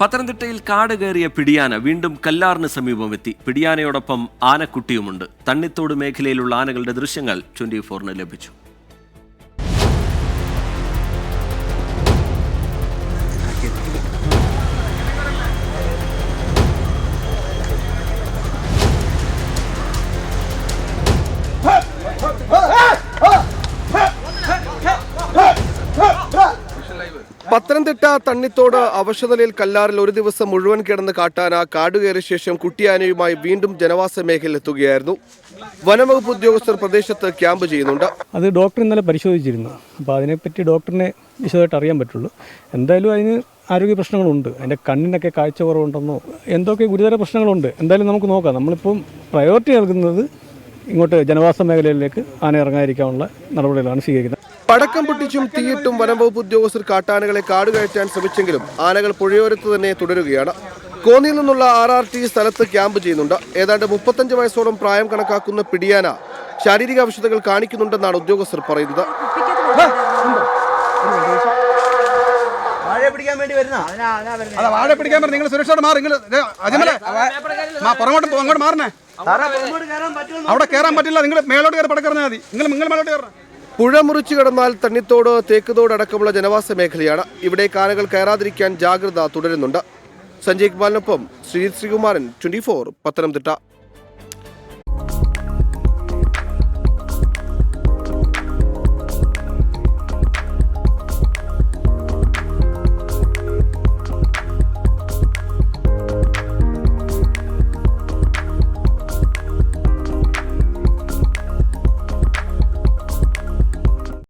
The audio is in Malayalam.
പത്തനംതിട്ടയിൽ കാട് കയറിയ പിടിയാന വീണ്ടും കല്ലാറിന് സമീപമെത്തി. പിടിയാനയോടൊപ്പം ആനക്കുട്ടിയുമുണ്ട്. തണ്ണിത്തോട് മേഖലയിലുള്ള ആനകളുടെ ദൃശ്യങ്ങൾ 24-ന് ലഭിച്ചു. പത്തനംതിട്ട തണ്ണിത്തോട് അവശനിലയിൽ കല്ലാറിൽ ഒരു ദിവസം മുഴുവൻ കിടന്ന് കാട്ടാന കാടുകയറിയ ശേഷം കുട്ടിയാനയുമായി വീണ്ടും ജനവാസ മേഖലയിൽ എത്തുകയായിരുന്നു. വനംവകുപ്പ് ഉദ്യോഗസ്ഥർ പ്രദേശത്ത് ക്യാമ്പ് ചെയ്യുന്നുണ്ട്. അത് ഡോക്ടർ ഇന്നലെ പരിശോധിച്ചിരുന്നു. അപ്പോൾ അതിനെപ്പറ്റി ഡോക്ടറിനെ വിശദമായിട്ട് അറിയാൻ പറ്റുള്ളൂ. എന്തായാലും അതിന് ആരോഗ്യ പ്രശ്നങ്ങളുണ്ട്. അതിൻ്റെ കണ്ണിനൊക്കെ കാഴ്ച കുറവുണ്ടെന്നോ എന്തൊക്കെ ഗുരുതര പ്രശ്നങ്ങളുണ്ട്. എന്തായാലും നമുക്ക് നോക്കാം. നമ്മളിപ്പം പ്രയോറിറ്റി നൽകുന്നത് ഇങ്ങോട്ട് ജനവാസ മേഖലയിലേക്ക് ആന ഇറങ്ങാതിരിക്കാനുള്ള നടപടികളാണ് സ്വീകരിക്കുന്നത്. പടക്കം പൊട്ടിച്ചും തീയിട്ടും വനംവകുപ്പ് ഉദ്യോഗസ്ഥർ കാട്ടാനകളെ കാടുകയറ്റാൻ ശ്രമിച്ചെങ്കിലും ആനകൾ പുഴയോരത്ത് തന്നെ തുടരുകയാണ്. കോന്നിയിൽ നിന്നുള്ള RRT സ്ഥലത്ത് ക്യാമ്പ് ചെയ്യുന്നുണ്ട്. ഏതാണ്ട് 35 വയസ്സോളം പ്രായം കണക്കാക്കുന്ന പിടിയാന ശാരീരിക അവശതകൾ കാണിക്കുന്നുണ്ടെന്നാണ് ഉദ്യോഗസ്ഥർ പറയുന്നത്. നിങ്ങൾ സുരക്ഷയോടെ മാറി. അങ്ങോട്ട് മാറണേ. അവിടെ കയറാൻ പറ്റില്ല. നിങ്ങൾ മേലോട്ട് കയറി പടക്കറിഞ്ഞാൽ മതി. നിങ്ങൾ മേലോട്ട് കയറണം. പുഴ മുറിച്ചു കടന്നാൽ തണ്ണിത്തോട് തേക്കുതോട് അടക്കമുള്ള ജനവാസ മേഖലയാണ്. ഇവിടെ ആനകൾ കയറാതിരിക്കാൻ ജാഗ്രത തുടരുന്നുണ്ട്. സഞ്ജയ് കുമാറിനൊപ്പം ശ്രീകുമാരൻ, 24 പത്തനംതിട്ട.